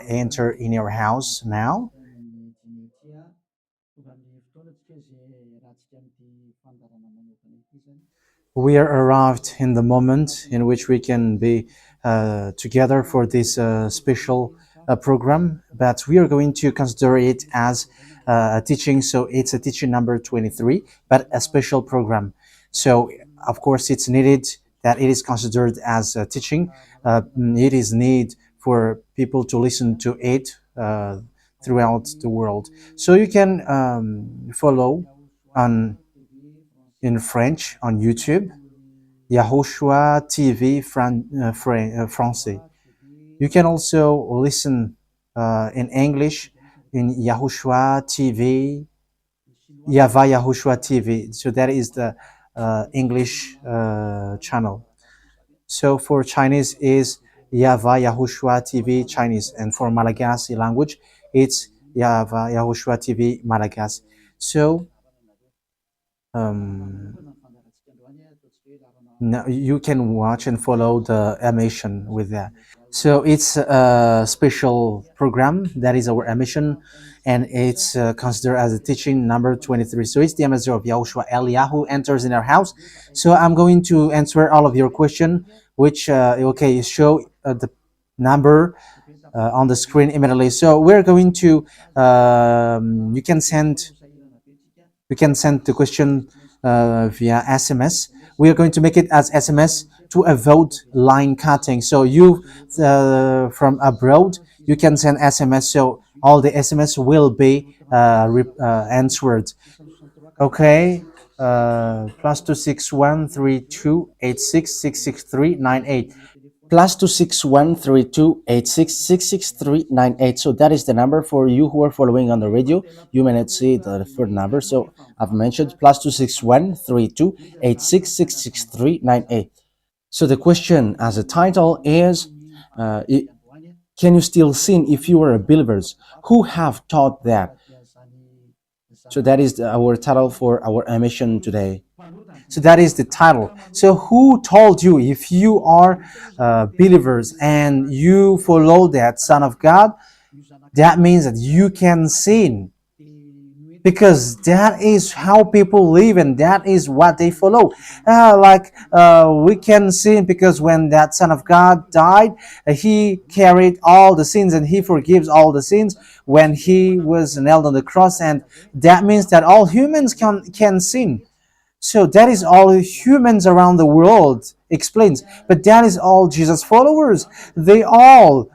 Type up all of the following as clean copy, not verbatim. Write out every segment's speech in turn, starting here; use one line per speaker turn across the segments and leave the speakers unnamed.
enter in your house now. We are arrived in the moment in which we can be together for this special program, but we are going to consider it as a teaching. So it's a teaching number 23, but a special program. So of course it's needed that it is considered as a teaching. It is need for people to listen to it throughout the world. So you can follow on in French on YouTube, YAHOSHUAH TV Français. You can also listen in English in YAHOSHUAH TV, YAHVAH YAHOSHUAH TV. So that is the English channel. So for Chinese is YAHVAH YAHOSHUAH TV Chinese, and for Malagasy language, it's YAHVAH YAHOSHUAH TV Malagasy. So now you can watch and follow the emission with that. So it's a special program that is our emission, and it's considered as a teaching number 23. So it's the ambassador of Yahushua Eliyahu enters in our house. So I'm going to answer all of your question, which okay, show the number on the screen immediately. So we're going to you can send the question via SMS. We are going to make it as SMS to avoid line cutting. So you from abroad, you can send SMS. So all the SMS will be answered. Okay. +2613286666398. +2613286666398. So that is the number for you who are following on the radio. You may not see the third number. So I've mentioned +2613286666398. So the question as a title is, can you still sin if you are believers? Who have taught that? So that is our title for our emission today. So that is the title. So who told you if you are believers and you follow that Son of God, that means that you can sin? Because that is how people live and that is what they follow. We can sin because when that Son of God died, he carried all the sins and he forgives all the sins when he was nailed on the cross, and that means that all humans can sin. So that is all humans around the world explains, but that is all Jesus followers. They all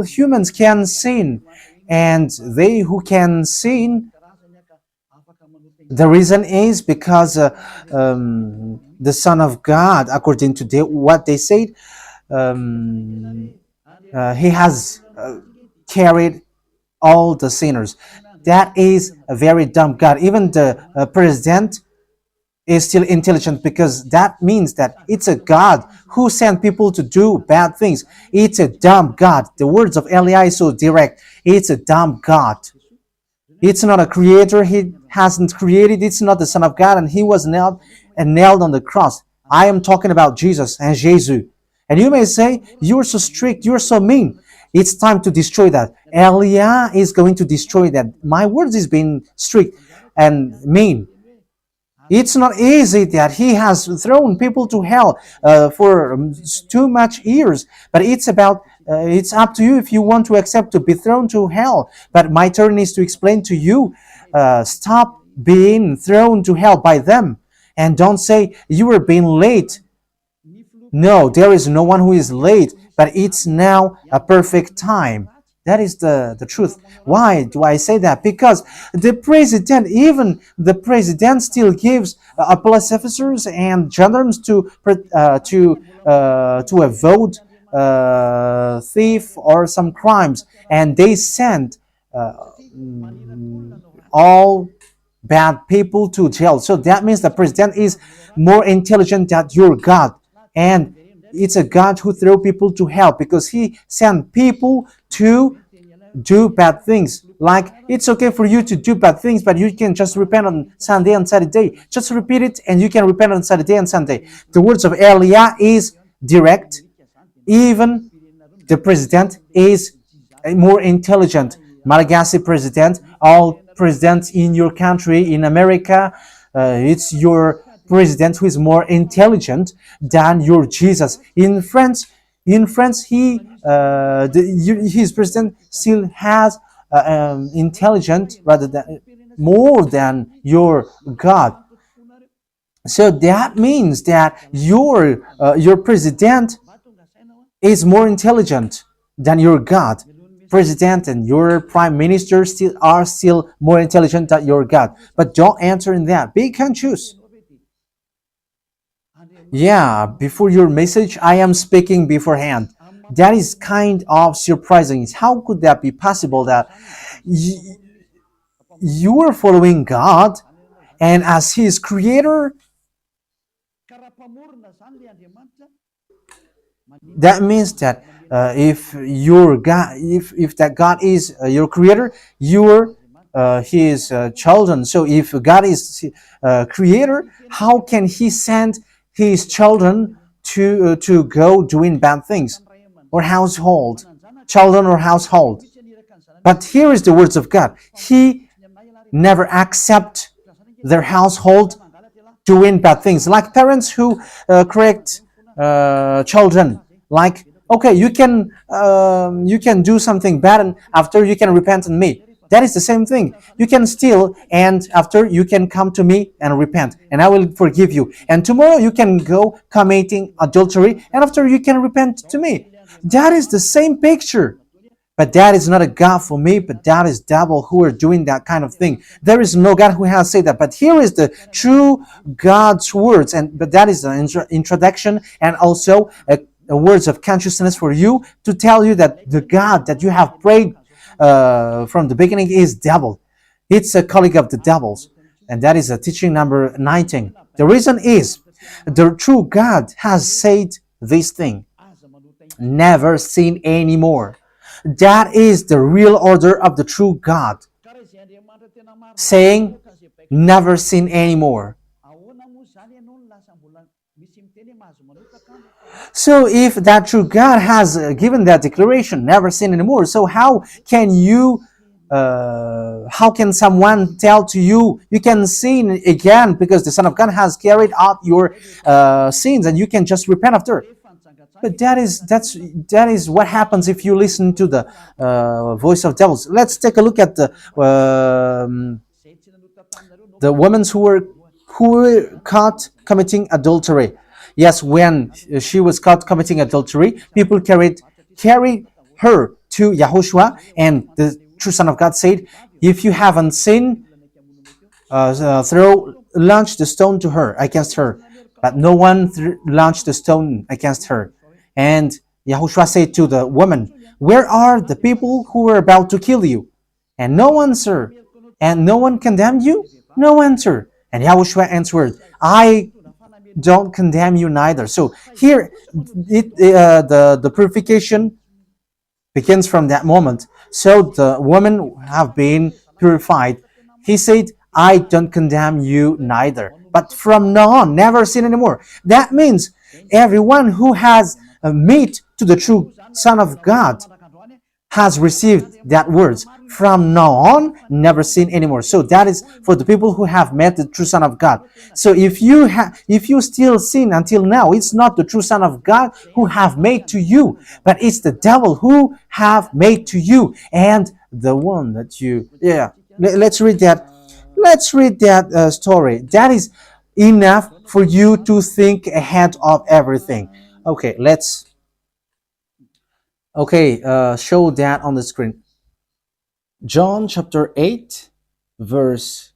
humans can sin, and they who can sin, the reason is because the Son of God, according to what they said, he has carried all the sinners. That is a very dumb God. Even the president is still intelligent, because that means that it's a God who sent people to do bad things. It's a dumb God. The words of Eli is so direct. It's a dumb God. It's not a creator. He hasn't created. It's not the Son of God, and he was nailed on the cross. I am talking about Jesus and Jesus. And you may say, you're so strict, you're so mean. It's time to destroy that. Elia is going to destroy that. My words is being strict and mean. It's not easy that he has thrown people to hell for too much years. But it's up to you if you want to accept to be thrown to hell. But my turn is to explain to you, stop being thrown to hell by them. And don't say you were being late. No, there is no one who is late, but it's now a perfect time. That is the truth. Why do I say that? Because even the president still gives police officers and gendarmes to avoid thief or some crimes, and they send all bad people to jail. So that means the president is more intelligent than your God, and it's a God who throw people to hell because he sent people to do bad things. Like, it's okay for you to do bad things, but you can just repent on Sunday and Saturday. Just repeat it and you can repent on Saturday and Sunday. The words of Elia is direct. Even the president is more intelligent. Malagasy president, all presidents in your country, in America, it's your president who is more intelligent than your Jesus. In France, his president still has intelligent rather than more than your God. So that means that your president is more intelligent than your God. President and your prime minister are still more intelligent than your God. But don't answer in that. Be and choose. Yeah, before your message, I am speaking beforehand. That is kind of surprising. How could that be possible that you are following God and as His creator, that means that if your God, if that God is your creator, you're His children. So if God is creator, how can He send His children to go doing bad things or household, children or household? But here is the words of God. He never accept their household doing bad things, like parents who correct children. Like, okay, you can do something bad, and after you can repent on me. That is the same thing. You can steal, and after you can come to me and repent, and I will forgive you. And tomorrow you can go committing adultery, and after you can repent to me. That is the same picture. But that is not a God for me, but that is devil who are doing that kind of thing. There is no God who has said that. But here is the true God's words, but that is an introduction and also a words of consciousness for you to tell you that the God that you have prayed from the beginning is devil. It's a colleague of the devils. And that is a teaching number 19. The reason is the true God has said this thing. Never sin anymore. That is the real order of the true God, saying never sin anymore. So if that true God has given that declaration, never sin anymore, so how can someone tell to you, you can sin again because the Son of God has carried out your sins and you can just repent after? But that is what happens if you listen to the voice of devils. Let's take a look at the women who were caught committing adultery. Yes, when she was caught committing adultery, people carried her to YAHOSHUAH, and the true Son of God said, "If you haven't sinned, launch the stone to her against her." But no one launched the stone against her. And YAHOSHUAH said to the woman, "Where are the people who were about to kill you?" And no answer. And no one condemned you? No answer. And YAHOSHUAH answered, "I don't condemn you neither." So here, the purification begins from that moment. So the woman have been purified. He said, "I don't condemn you neither. But from now on, never sin anymore." That means everyone who has meet to the true Son of God has received that words. From now on, never sin anymore. So that is for the people who have met the true Son of God. So if you still sin until now, it's not the true Son of God who have made to you, but it's the devil who have made to you. And the one that let's read that. Let's read that story. That is enough for you to think ahead of everything. Okay, show that on the screen. John chapter 8, verse.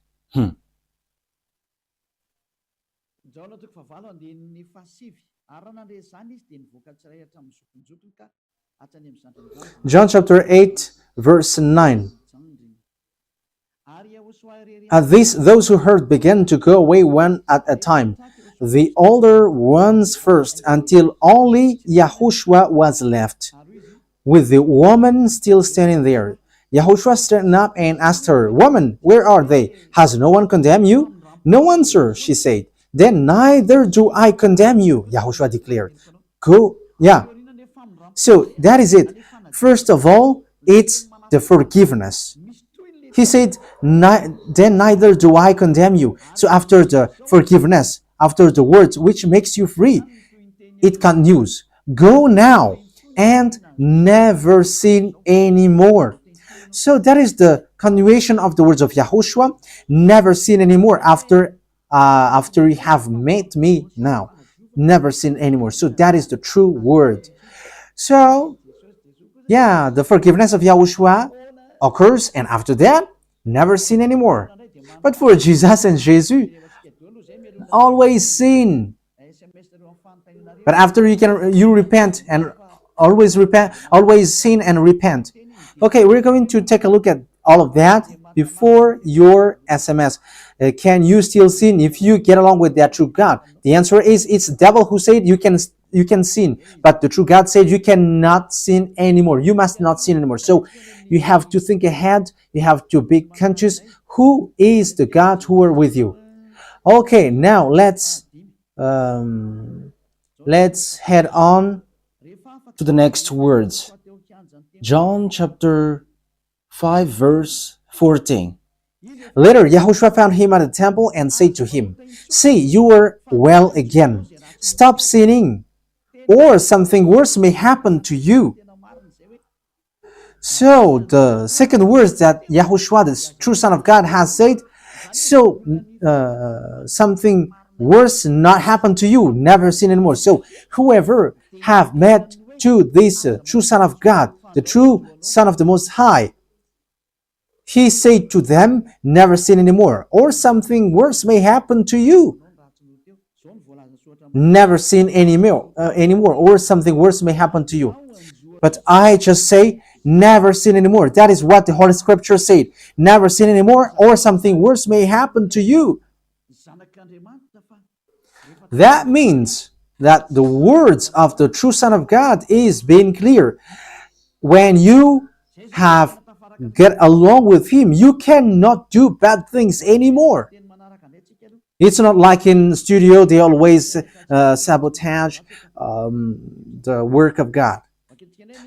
John chapter 8, verse 9. At this, those who heard began to go away one at a time, the older ones first, until only YAHOSHUAH was left, with the woman still standing there. YAHOSHUAH straightened up and asked her, "Woman, where are they? Has no one condemned you?" "No one, sir," she said. "Then neither do I condemn you," YAHOSHUAH declared. Go, yeah. So that is it. First of all, it's the forgiveness. He said, then neither do I condemn you. So after the forgiveness, after the words which makes you free, it continues. Go now and never sin anymore. So that is the continuation of the words of Yahushua. Never sin anymore after you have met me now. Never sin anymore. So that is the true word. So yeah, the forgiveness of Yahushua occurs, and after that, never sin anymore. But for Jesus and Jesus, always sin. But after you repent and always sin and repent. Okay, we're going to take a look at all of that before your SMS. Can you still sin if you get along with that true God? The answer is it's the devil who said you can sin, but the true God said you cannot sin anymore. You must not sin anymore. So you have to think ahead. You have to be conscious. Who is the God who are with you? Okay, now let's head on to the next words. John chapter 5 verse 14. Later, Yahushua found him at the temple and said to him, "See, you are well again. Stop sinning, or something worse may happen to you." So the second words that Yahushua, the true Son of God, has said, so something worse not happen to you, never sin anymore. So whoever have met to this true Son of God, the true Son of the Most High, he said to them, never sin anymore, or something worse may happen to you. Never sin anymore, or something worse may happen to you. But I just say, never sin anymore. That is what the Holy Scripture said. Never sin anymore, or something worse may happen to you. That means that the words of the true Son of God is being clear. When you have get along with him, you cannot do bad things anymore. It's not like in studio they always sabotage the work of God.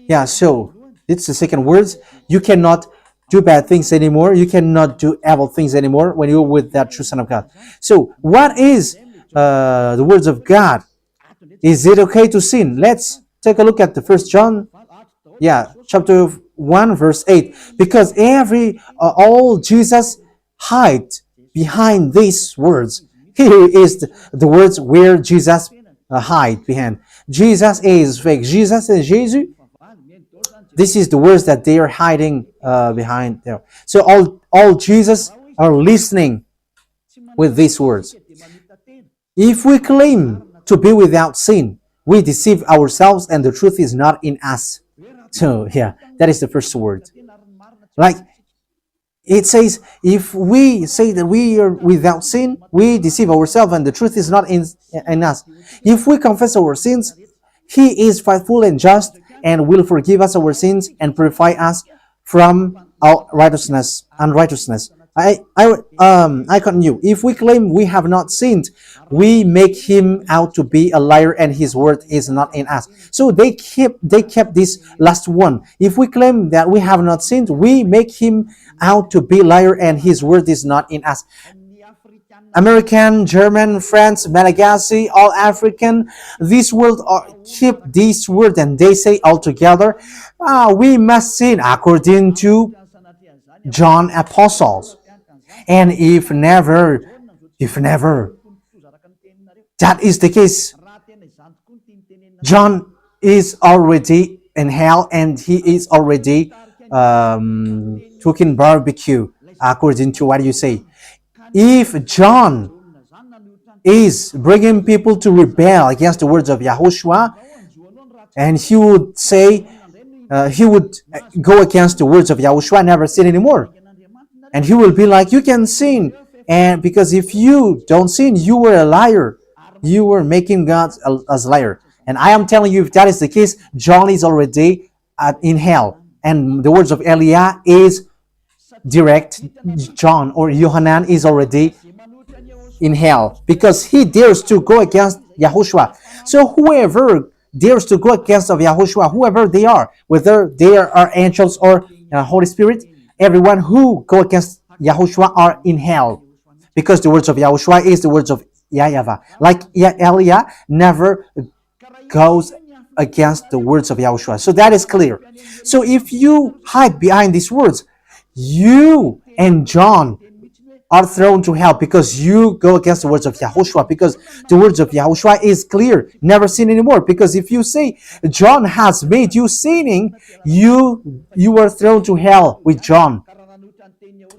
Yeah, so it's the second words. You cannot do bad things anymore. You cannot do evil things anymore when you're with that true Son of God. So what is the words of God? Is it okay to sin? Let's take a look at the First John, chapter 1, verse 8. Because all Jesus hide behind these words. Here is the words where Jesus hide behind. Jesus is fake. Jesus and Jesus. This is the words that they are hiding behind there. So all Jesus are listening with these words. If we claim to be without sin, we deceive ourselves and the truth is not in us. So yeah, that is the first word. Like it says, if we say that we are without sin, we deceive ourselves and the truth is not in us. If we confess our sins, he is faithful and just and will forgive us our sins and purify us from our unrighteousness. I continue. If we claim we have not sinned, we make him out to be a liar, and his word is not in us. So they kept this last one. If we claim that we have not sinned, we make him out to be liar, and his word is not in us. American, German, French, Malagasy, all African, this world keep this word, and they say all together, we must sin according to John apostles. And if never that is the case, John is already in hell and he is already cooking barbecue according to what you say. If John is bringing people to rebel against the words of Yahushua, and he would say, he would go against the words of Yahushua, never sin anymore. And he will be like, you can sin. And because if you don't sin, you were a liar. You were making God as a liar. And I am telling you, if that is the case, John is already in hell. And the words of Eliah is direct. John or Yohanan is already in hell because he dares to go against Yahushua. So whoever dares to go against of Yahushua, whoever they are, whether they are angels or Holy Spirit, everyone who go against Yahushua are in hell, because the words of Yahushua is the words of YAHVAH. Like Elia never goes against the words of Yahushua. So that is clear. So if you hide behind these words, you and John are thrown to hell because you go against the words of Yahushua, because the words of Yahushua is clear, never sin anymore. Because if you say John has made you sinning, you are thrown to hell with John,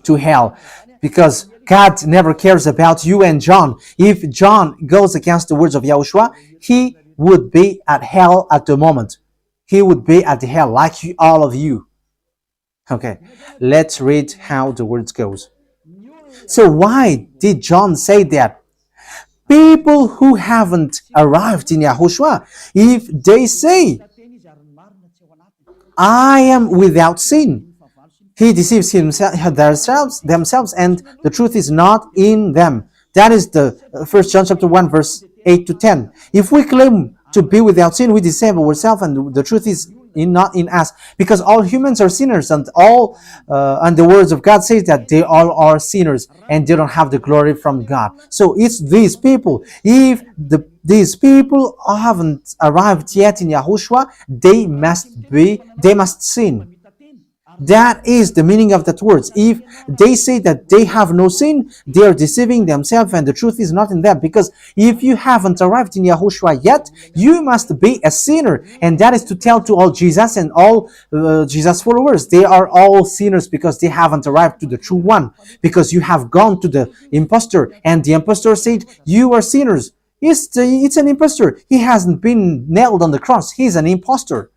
to hell, because God never cares about you and John. If John goes against the words of Yahushua, he would be at hell at the moment. He would be at the hell like all of you. Okay, let's read how the words goes. So why did John say that? People who haven't arrived in Yahushua, if they say, I am without sin, he deceives themselves, and the truth is not in them. That is the 1 John chapter 1, verse 8 to 10. If we claim to be without sin, we deceive ourselves, and the truth is not in us, because all humans are sinners, and the words of God says that they all are sinners and they don't have the glory from God. So it's these people. If these people haven't arrived yet in Yahushua, they must sin. That is the meaning of that words. If they say that they have no sin, they are deceiving themselves, and the truth is not in them. Because if you haven't arrived in Yahushua yet, you must be a sinner. And that is to tell to all Jesus and all Jesus followers. They are all sinners because they haven't arrived to the true one. Because you have gone to the impostor, and the impostor said, you are sinners. It's an impostor. He hasn't been nailed on the cross. He's an impostor.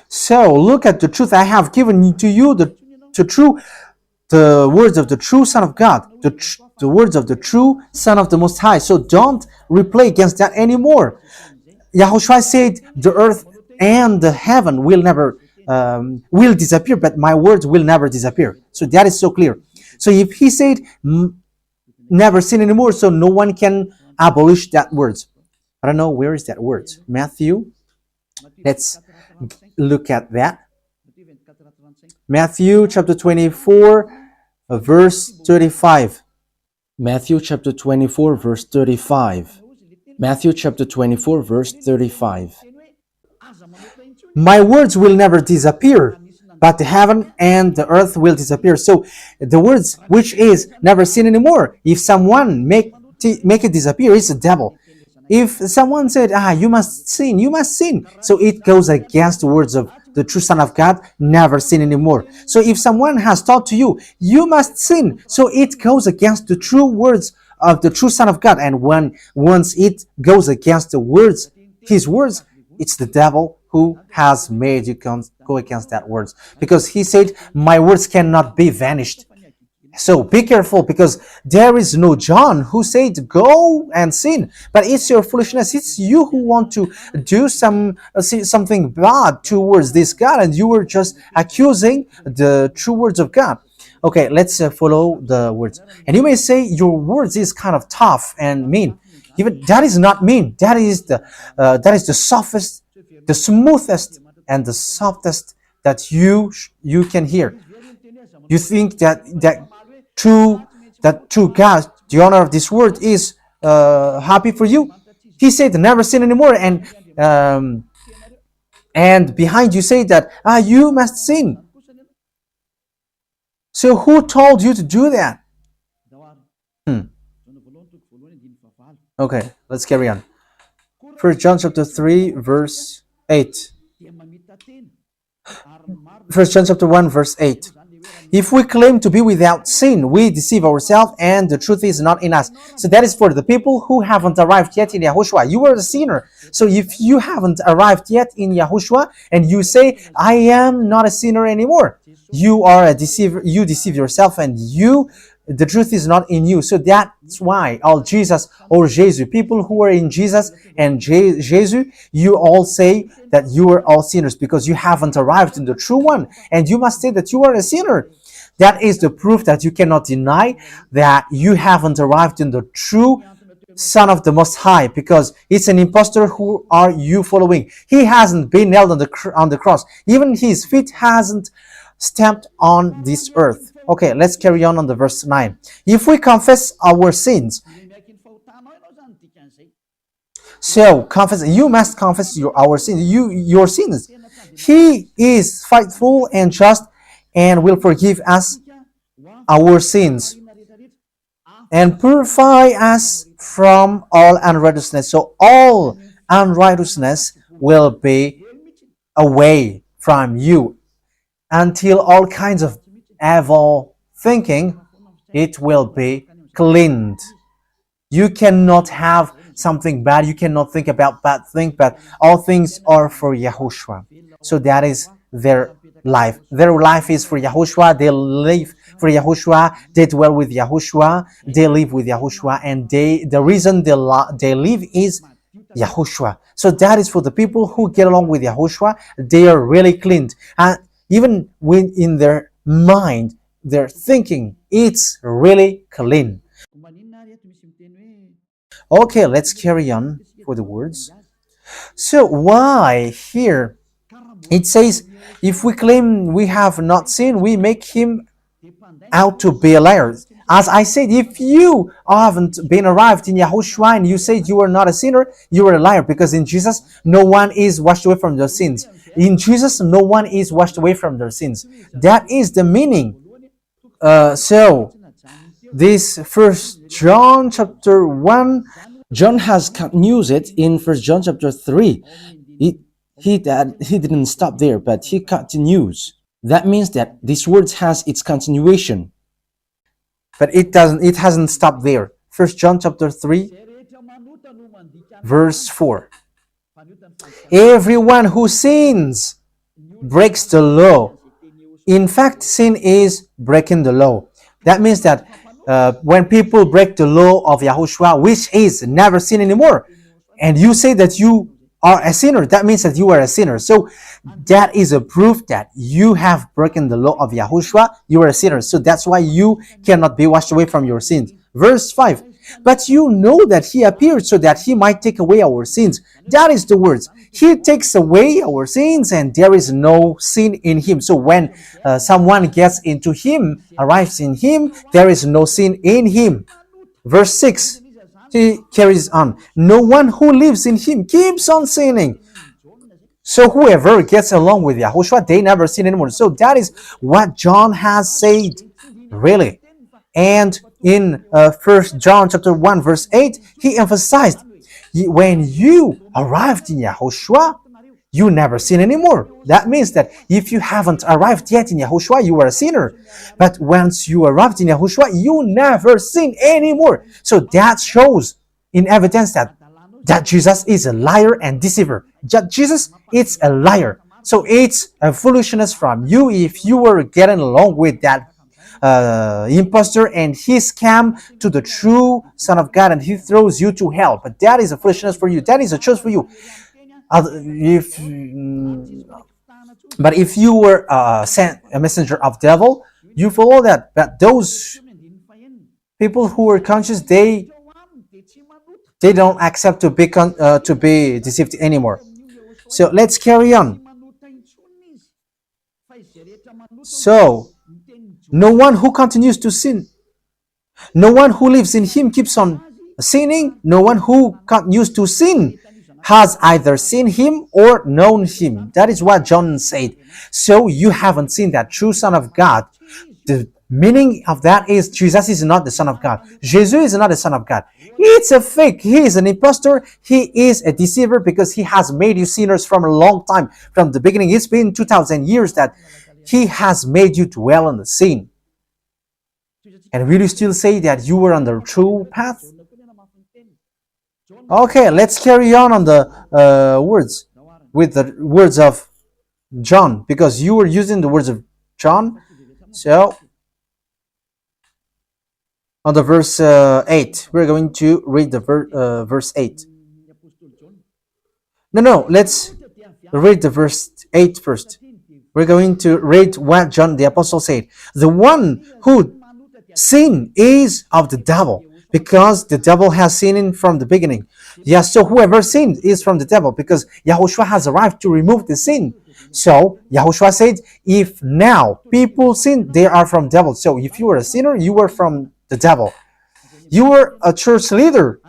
So look at the truth I have given to you, the words of the true Son of God, the words of the true Son of the Most High. So don't replay against that anymore. Yahushua said the earth and the heaven will never will disappear, but my words will never disappear. So that is so clear. So if he said never sin anymore, so no one can abolish that words. I don't know, where is that word? Matthew. Let's look at that. Matthew chapter 24, verse 35. Matthew chapter 24, verse 35. Matthew chapter 24, verse 35. My words will never disappear, but the heaven and the earth will disappear. So the words which is never sin anymore, if someone make it disappear, it's the devil. If someone said, you must sin, you must sin. So it goes against the words of the true Son of God, never sin anymore. So if someone has taught to you, you must sin. So it goes against the true words of the true Son of God. And once it goes against the words, his words, it's the devil who has made you go against that words. Because he said, my words cannot be vanished. So be careful, because there is no John who said go and sin, but it's your foolishness. It's you who want to do something bad towards this God, and you were just accusing the true words of God. Okay, let's follow the words. And you may say your words is kind of tough and mean. Even that is not mean. That is the softest, the smoothest, and the softest that you can hear. You think that true God, the owner of this world, is happy for you? He said never sin anymore, and behind you say that you must sin. So who told you to do that? Okay, let's carry on. 1 John chapter 3, verse 8. 1 John chapter 1, verse 8. If we claim to be without sin, we deceive ourselves, and the truth is not in us. So that is for the people who haven't arrived yet in Yahushua. You are a sinner. So if you haven't arrived yet in Yahushua, and you say, I am not a sinner anymore, you are a deceiver. You deceive yourself, and the truth is not in you. So that's why all Jesus or Jesus, people who are in Jesus and Jesus, you all say that you are all sinners, because you haven't arrived in the true one, and you must say that you are a sinner. That is the proof that you cannot deny that you haven't arrived in the true Son of the Most High, because it's an impostor. Who are you following? He hasn't been nailed on the cross. Even his feet hasn't stamped on this earth. Okay, let's carry on the verse 9. If we confess our sins, so confess, you must confess our sins, your sins. He is faithful and just and will forgive us our sins and purify us from all unrighteousness. So all unrighteousness will be away from you until all kinds of evil thinking, it will be cleaned. You cannot have something bad. You cannot think about bad things, but all things are for Yahushua. So that is their life. Their life is for Yahushua. They live for Yahushua. They dwell with Yahushua. They live with Yahushua. And the reason they live is Yahushua. So that is for the people who get along with Yahushua. They are really cleaned. And even when in their mind, their thinking, it's really clean. Okay, let's carry on for the words. So why here it says, if we claim we have not sinned, we make him out to be a liar. As I said, if you haven't been arrived in Yahushua and you said you are not a sinner, you are a liar, because in Jesus no one is washed away from their sins. In Jesus no one is washed away from their sins. That is the meaning. So this First John chapter 1, John has continued it in First John chapter 3. He didn't stop there, but he continues. That means that this word has its continuation. But it hasn't stopped there. First John chapter 3, verse 4. Everyone who sins breaks the law. In fact, sin is breaking the law. That means that when people break the law of Yahushua, which is never sin anymore, and you say that you are a sinner, that means that you are a sinner. So that is a proof that you have broken the law of Yahushua. You are a sinner. So that's why you cannot be washed away from your sins. Verse 5. But you know that he appeared so that he might take away our sins. That is the words. He takes away our sins and there is no sin in him. So when someone gets into him, arrives in him, there is no sin in him. Verse 6. He carries on. No one who lives in him keeps on sinning. So whoever gets along with Yahushua, they never sin anymore. So that is what John has said, really. And in 1 John chapter 1 verse 8, he emphasized, when you arrived in Yahushua, you never sin anymore. That means that if you haven't arrived yet in Yahushua, you are a sinner. But once you arrived in Yahushua, you never sin anymore. So that shows in evidence that Jesus is a liar and deceiver. Jesus is a liar. So it's a foolishness from you if you were getting along with that impostor and he scam to the true Son of God and he throws you to hell. But that is a foolishness for you. That is a choice for you. But if you were a messenger of devil, you follow that. But those people who are conscious, they don't accept to be deceived anymore. So let's carry on. So no one who continues to sin, no one who lives in him keeps on sinning. No one who continues to sin has either seen him or known him. That is what John said. So you haven't seen that true Son of God. The meaning of that is Jesus is not the Son of God. Jesus is not the Son of God. It's a fake. He is an impostor. He is a deceiver because he has made you sinners from a long time. From the beginning, it's been 2,000 years that he has made you dwell on the sin. And will you still say that you were on the true path? Okay, let's carry on the words with the words of John, because you were using the words of John. So on the verse 8, we're going to read the verse 8. No, let's read the verse 8 first. We're going to read what John the Apostle said. The one who sin is of the devil, because the devil has sinned from the beginning. Yes, so whoever sinned is from the devil, because YAHOSHUAH has arrived to remove the sin. So YAHOSHUAH said, if now people sin, they are from devil. So if you were a sinner, you were from the devil. You were a church leader.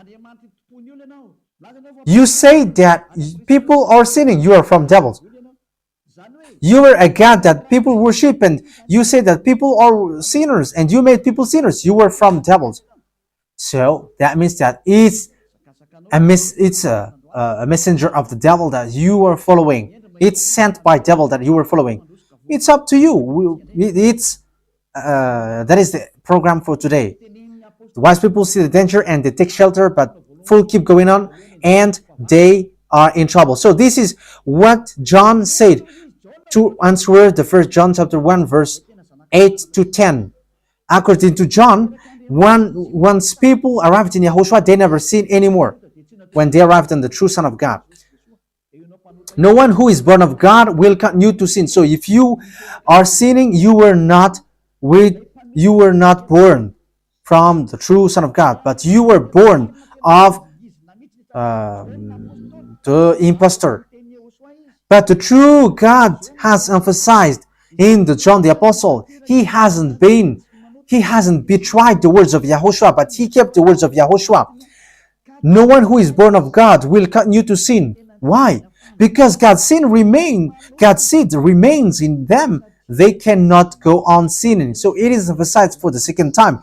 You say that people are sinning, you are from devils. You were a God that people worship, and you say that people are sinners, and you made people sinners, you were from devils. So that means that it's a messenger of the devil that you are following. It's sent by devil that you are following. It's up to you. That is the program for today. The wise people see the danger and they take shelter, but fool keep going on and they are in trouble. So this is what John said to answer the 1 John chapter 1 verse 8 to 10. According to John, once people arrived in YAHOSHUAH, they never sin anymore when they arrived in the true Son of God. No one who is born of God will continue to sin. So if you are sinning, you were not born from the true Son of God, but you were born of the impostor. But the true God has emphasized in the John the Apostle, he hasn't betrayed the words of YAHOSHUAH, but he kept the words of YAHOSHUAH. No one who is born of God will continue to sin. Why? Because God's seed remains in them. They cannot go on sinning. So it is emphasized for the second time.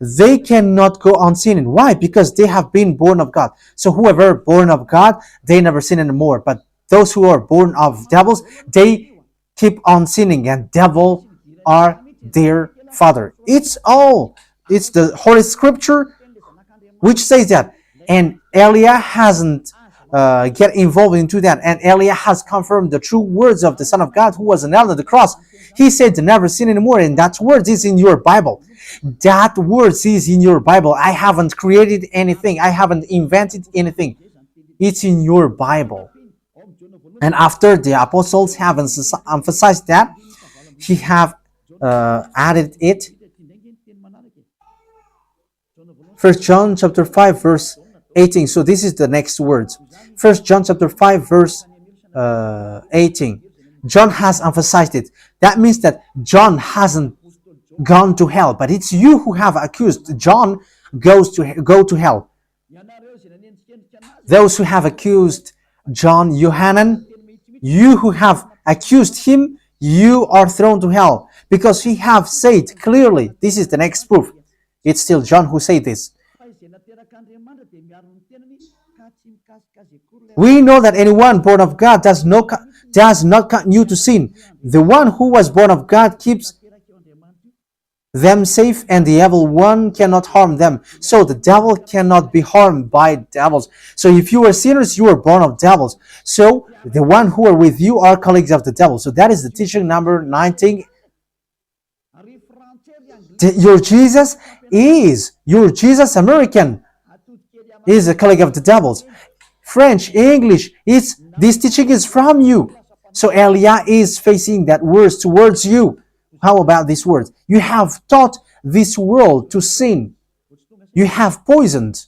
They cannot go on sinning. Why? Because they have been born of God. So whoever born of God, they never sin anymore. But those who are born of devils, they keep on sinning, and devil are their father. It's the Holy Scripture which says that. And Elia hasn't get involved into that. And Elia has confirmed the true words of the Son of God who was nailed on the cross. He said to never sin anymore, and that word is in your Bible. That word is in your Bible. I haven't created anything. I haven't invented anything. It's in your Bible. And after the apostles have emphasized that, he have added it. 1 John chapter 5 verse 18. So this is the next words. 1 John chapter 5 verse 18. John has emphasized it. That means that John hasn't gone to hell, but it's you who have accused John go to hell. Those who have accused John Yohanan, you who have accused him, you are thrown to hell, because he have said clearly. This is the next proof. It's still John who said this. We know that anyone born of God does not continue to sin. The one who was born of God keeps them safe, and the evil one cannot harm them. So the devil cannot be harmed by devils. So if you are sinners, you are born of devils. So the one who are with you are colleagues of the devil. So that is the teaching number 19. Your Jesus American is a colleague of the devils. French, English, this teaching is from you. So Elia is facing that words towards you. How about these words? You have taught this world to sin. You have poisoned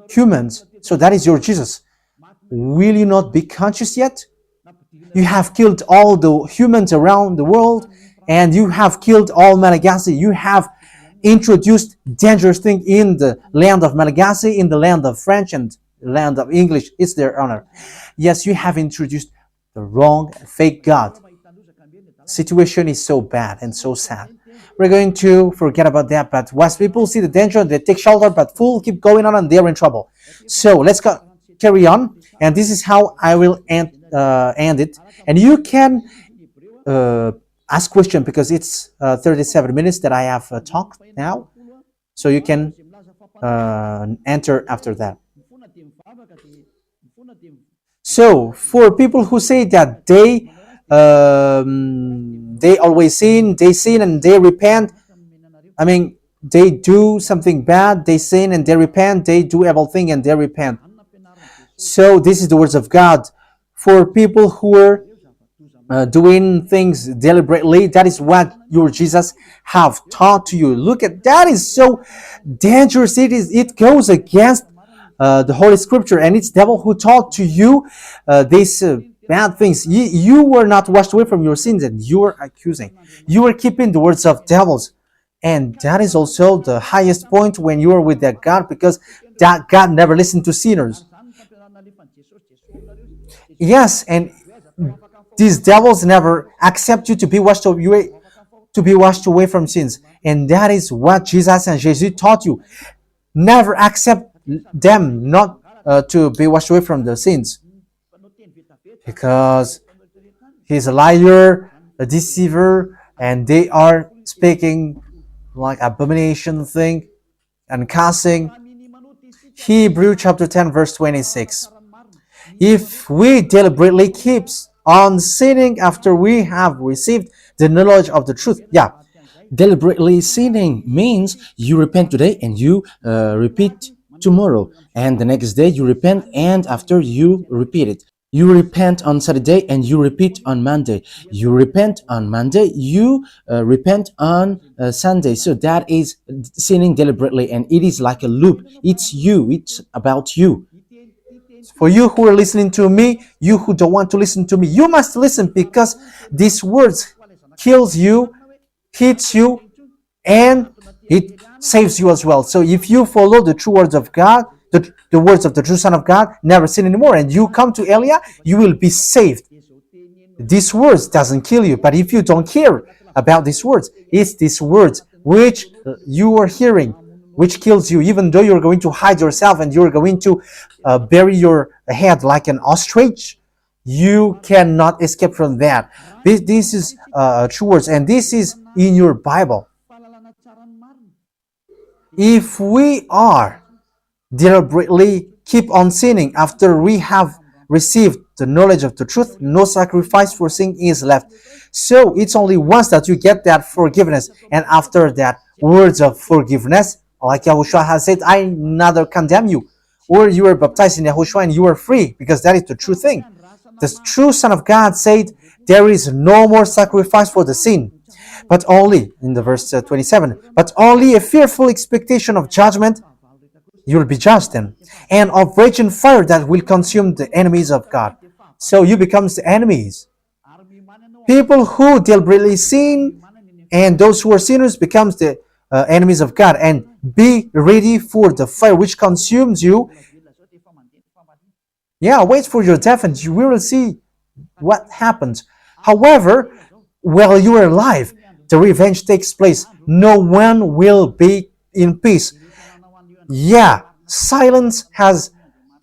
humans. So that is your Jesus. Will you not be conscious yet? You have killed all the humans around the world, and you have killed all Malagasy. You have introduced dangerous things in the land of Malagasy, in the land of French, and the land of English. It's their honor. Yes, you have introduced the wrong, fake God. Situation is so bad and so sad. We're going to forget about that, but wise people see the danger, they take shelter, but fools keep going on and they're in trouble. So let's carry on, and this is how I will end it. And you can ask question, because it's 37 minutes that I have talked now, so you can enter after that. So for people who say that they always sin, and they repent. I mean, they do something bad, they sin and they repent. They do evil thing and they repent. So this is the words of God for people who are doing things deliberately. That is what your Jesus have taught to you. Look at that, is so dangerous. It goes against the Holy Scripture, and it's devil who taught to you these bad things. You were not washed away from your sins, and you are accusing. You are keeping the words of devils, and that is also the highest point when you are with that God, because that God never listened to sinners. Yes, and these devils never accept you to be washed away from sins, and that is what Jesus and Jesus taught you. Never accept them not to be washed away from the sins, because he's a liar, a deceiver, and they are speaking like abomination thing and cussing. Hebrew chapter 10 verse 26. If we deliberately keep on sinning after we have received the knowledge of the truth, yeah,
Deliberately sinning means you repent today and you repeat tomorrow, and the next day you repent, and after you repeat it. You repent on Saturday and you repeat on Monday. You repent on Monday, you repent on Sunday. So that is sinning deliberately, and it is like a loop. It's about you.
for you who are listening to me, you who don't want to listen to me, you must listen, because these words kills you, hits you, and it saves you as well. So if you follow the true words of God, the words of the true Son of God, never sin anymore, and you come to Elia, you will be saved. These words doesn't kill you, but if you don't care about these words, it's these words which you are hearing which kills you, even though you're going to hide yourself and you're going to bury your head like an ostrich. You cannot escape from that. This is true words, and this is in your Bible. If we are deliberately keep on sinning after we have received the knowledge of the truth, no sacrifice for sin is left. So it's only once that you get that forgiveness, and after that words of forgiveness, like YAHOSHUAH has said, I neither condemn you, or you are baptized in YAHOSHUAH and you are free, because that is the true thing. The true Son of God said, there is no more sacrifice for the sin, but only, in the verse 27, but only a fearful expectation of judgment. You will be judged then, and of raging fire that will consume the enemies of God. So you become the enemies. People who deliberately sin and those who are sinners becomes the enemies of God, and be ready for the fire which consumes you. Yeah, wait for your death and you will see what happens. However, while you are alive, the revenge takes place. No one will be in peace. Yeah, silence has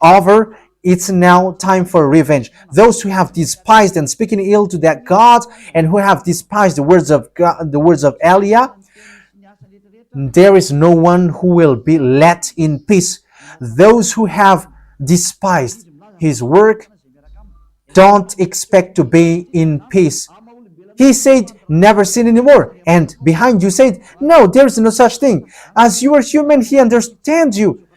over. It's now time for revenge. Those who have despised and speaking ill to that God, and who have despised the words of God, the words of Elia, there is no one who will be let in peace. Those who have despised his work don't expect to be in peace. He said, never sin anymore. And behind you said, no, there is no such thing. As you are human, he understands you.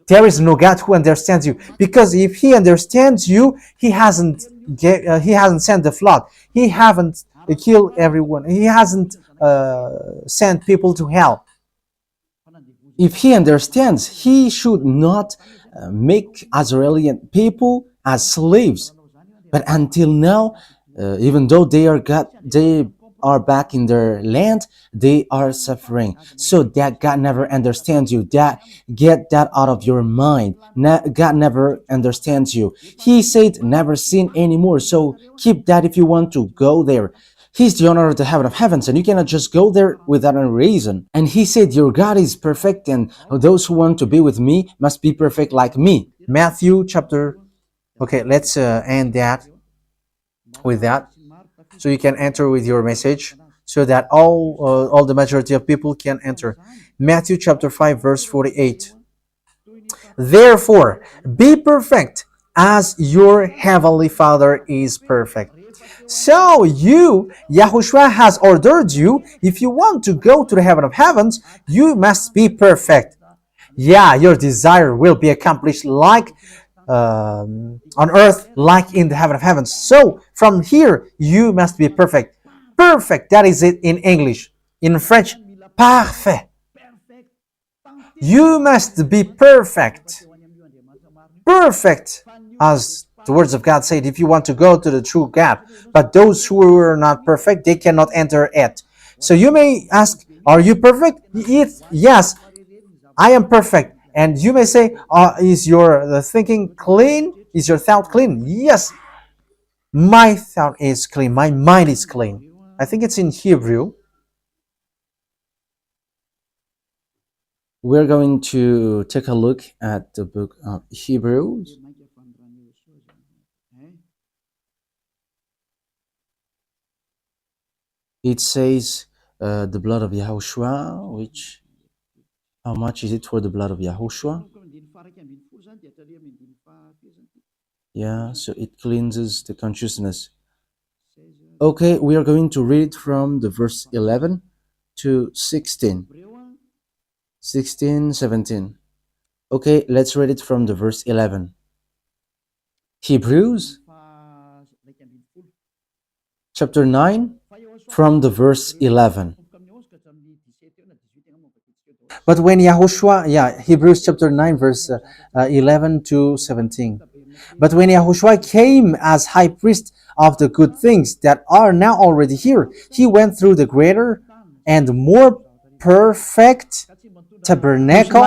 There is no God who understands you. Because if he understands you, he hasn't sent the flood. He haven't killed everyone. He hasn't sent people to hell.
If he understands, he should not make Israeli people as slaves. But until now, even though they are back in their land, they are suffering. So that God never understands you. That get that out of your mind. God never understands you. He said never sin anymore. So keep that if you want to go there. He's the owner of the heaven of heavens, and you cannot just go there without a reason. And he said, your God is perfect, and those who want to be with me must be perfect like me.
Matthew chapter. Okay, let's end that with that, so you can enter with your message, so that all the majority of people can enter. Matthew chapter 5 verse 48. Therefore, be perfect as your heavenly Father is perfect. So YAHOSHUAH has ordered you, if you want to go to the heaven of heavens, you must be perfect. Yeah, your desire will be accomplished like on earth like in the heaven of heavens. So from here, you must be perfect. Perfect, that is it in English. In French, parfait. You must be perfect. Perfect, as the words of God said, if you want to go to the true God. But those who are not perfect, they cannot enter it. So you may ask, are you perfect? Yes, I am perfect. And you may say, is your the thinking clean? Is your thought clean? Yes, my thought is clean. My mind is clean. I think it's in Hebrew.
We're going to take a look at the book of Hebrews. It says the blood of Yahushua, which, how much is it for the blood of Yahushua? Yeah, so it cleanses the consciousness. Okay, we are going to read from the verse 11 to 16. 16, 17. Okay, let's read it from the verse 11. Hebrews chapter 9 from the verse 11.
But when Yahushua, Hebrews chapter 9, verse 11 to 17. But when Yahushua came as high priest of the good things that are now already here, he went through the greater and more perfect tabernacle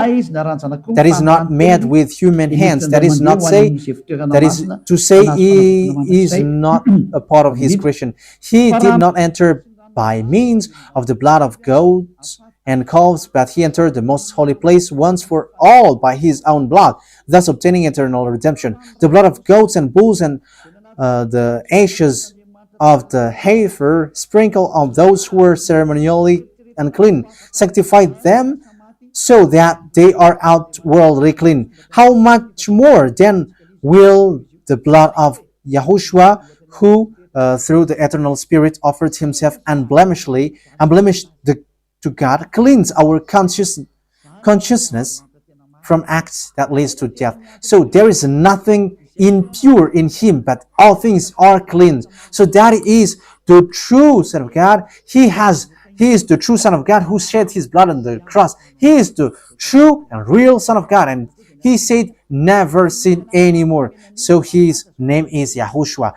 that is not made with human hands. That is to say he is not a part of his creation. He did not enter by means of the blood of goats and calves, but he entered the most holy place once for all by his own blood, thus obtaining eternal redemption. The blood of goats and bulls and the ashes of the heifer sprinkled on those who were ceremonially unclean sanctified them so that they are outwardly clean. How much more then will the blood of Yahushua, who through the eternal Spirit offered himself unblemished to God, cleanse our consciousness from acts that leads to death. So there is nothing impure in him, but all things are clean. So that is the true Son of God. He is the true Son of God who shed his blood on the cross. He is the true and real Son of God. And he said, never sin anymore. So his name is Yahushua,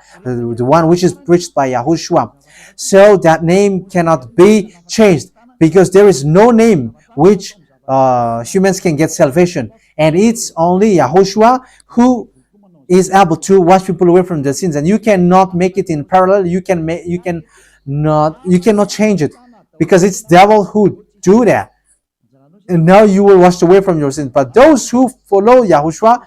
the one which is preached by Yahushua. So that name cannot be changed because there is no name which humans can get salvation. And it's only Yahushua who is able to wash people away from their sins. And you cannot make it in parallel. You cannot change it, because it's devil who do that. And now you will wash away from your sins. But those who follow Yahushua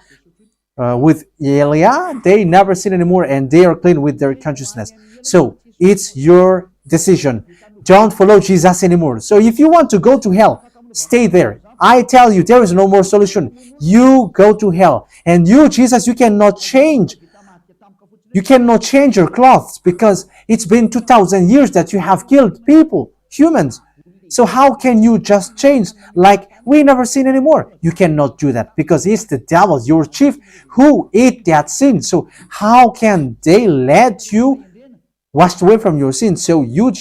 with Elia, they never sin anymore, and they are clean with their consciousness. So it's your decision. Don't follow Jesus anymore. So if you want to go to hell, stay there. I tell you, there is no more solution. You go to hell. And you, Jesus, you cannot change. You cannot change your clothes, because it's been 2,000 years that you have killed people, humans. So how can you just change like we never sin anymore? You cannot do that, because it's the devil, your chief, who ate that sin. So how can they let you wash away from your sin? So you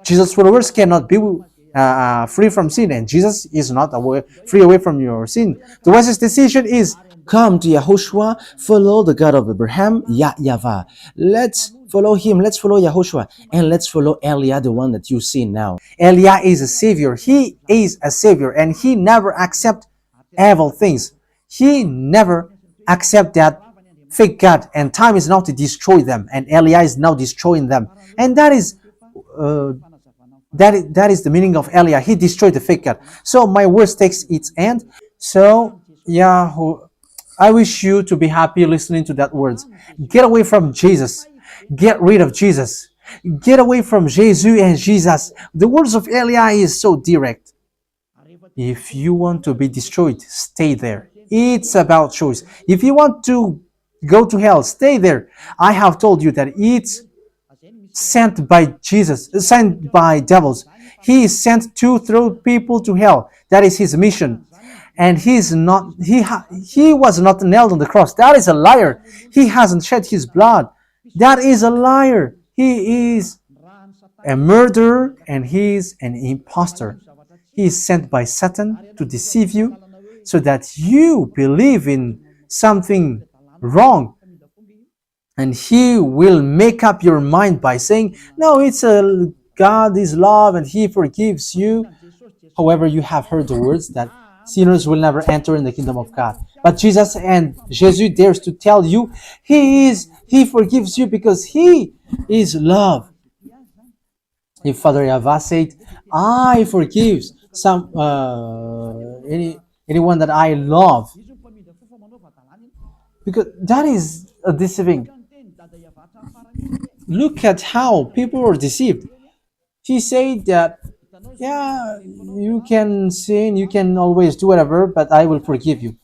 Jesus followers cannot be free from sin, and Jesus is not free away from your sin. The wisest decision is
come to Yahushua, follow the God of Abraham, YAHVAH. Let's follow him, let's follow Yahushua, and let's follow Elia, the one that you see now.
Elia is a savior. He is a savior, and he never accept evil things. He never accept that fake God, and time is now to destroy them, and Elia is now destroying them. And that is the meaning of Elia. He destroyed the fake God. So my words takes its end. So I wish you to be happy listening to that words. Get away from Jesus. Get rid of Jesus. Get away from Jesus and Jesus. The words of Elia is so direct. If you want to be destroyed, stay there. It's about choice. If you want to go to hell, stay there. I have told you that it's sent by Jesus, sent by devils. He is sent to throw people to hell. That is his mission. and he was not nailed on the cross. That is a liar. He hasn't shed his blood. That is a liar. He is a murderer and he is an impostor. He is sent by Satan to deceive you so that you believe in something wrong, and he will make up your mind by saying, no, it's a God is love and he forgives you. However, you have heard the words that sinners will never enter in the kingdom of God. But Jesus dares to tell you he forgives you because he is love. If Father YAHVAH said, I forgive anyone that I love, because that is a deceiving. Look at how people are deceived. He said that, yeah, you can sin, you can always do whatever, but I will forgive you.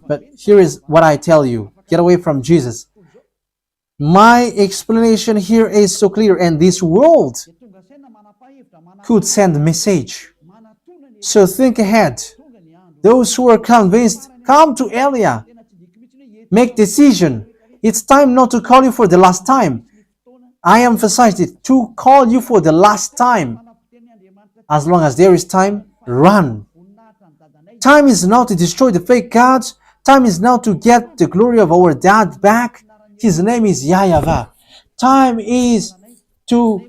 But here is what I tell you: get away from Jesus. My explanation here is so clear, and this world could send a message. So think ahead. Those who are convinced, come to Elia. Make decision. It's time not to call you for the last time. I emphasized it, to call you for the last time. As long as there is time, run. Time is now to destroy the fake gods. Time is now to get the glory of our dad back. His name is YAHVAH. Time is to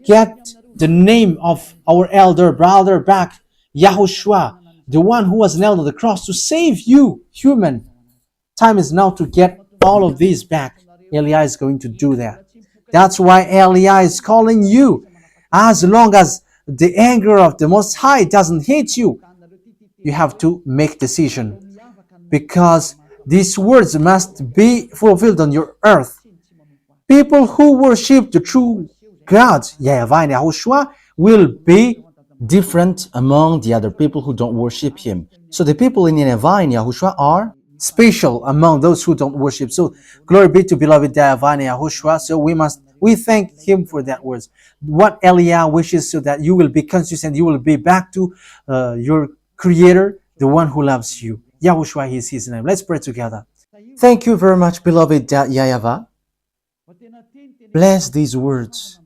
get the name of our elder brother back, YAHOSHUAH, the one who was nailed on the cross to save you, human. Time is now to get all of these back. Elia is going to do that. That's why Elia is calling you. As long as the anger of the Most High doesn't hit you, you have to make decision, because these words must be fulfilled on your earth. People who worship the true God, YAHVAH and YAHOSHUAH, will be
different among the other people who don't worship him. So the people in YAHVAH and YAHOSHUAH are
special among those who don't worship. So glory be to beloved YAHVAH and YAHOSHUAH. So we thank him for that words. What Elia wishes, so that you will be conscious and you will be back to your Creator, the one who loves you. YAHOSHUAH is his name. Let's pray together.
Thank you very much, beloved YAHVAH. Bless these words,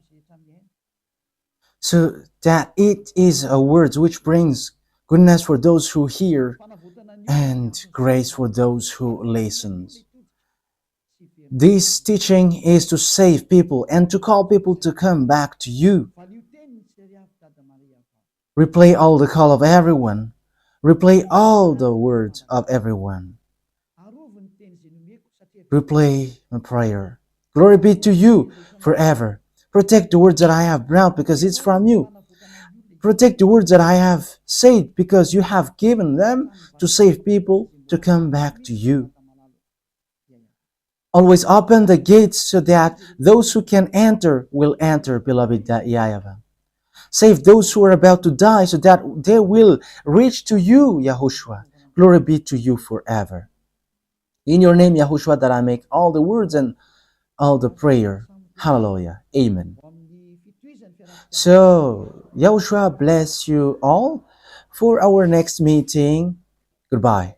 so that it is a word which brings goodness for those who hear and grace for those who listen. This teaching is to save people and to call people to come back to you. Replay all the call of everyone. Replay all the words of everyone. Replay my prayer. Glory be to you forever. Protect the words that I have brought, because it's from you. Protect the words that I have said, because you have given them to save people to come back to you. Always open the gates so that those who can enter will enter, beloved YAHVAH. Save those who are about to die so that they will reach to you, YAHOSHUAH. Glory be to you forever. In your name, YAHOSHUAH, that I make all the words and all the prayer. Hallelujah. Amen. So, YAHOSHUAH bless you all for our next meeting. Goodbye.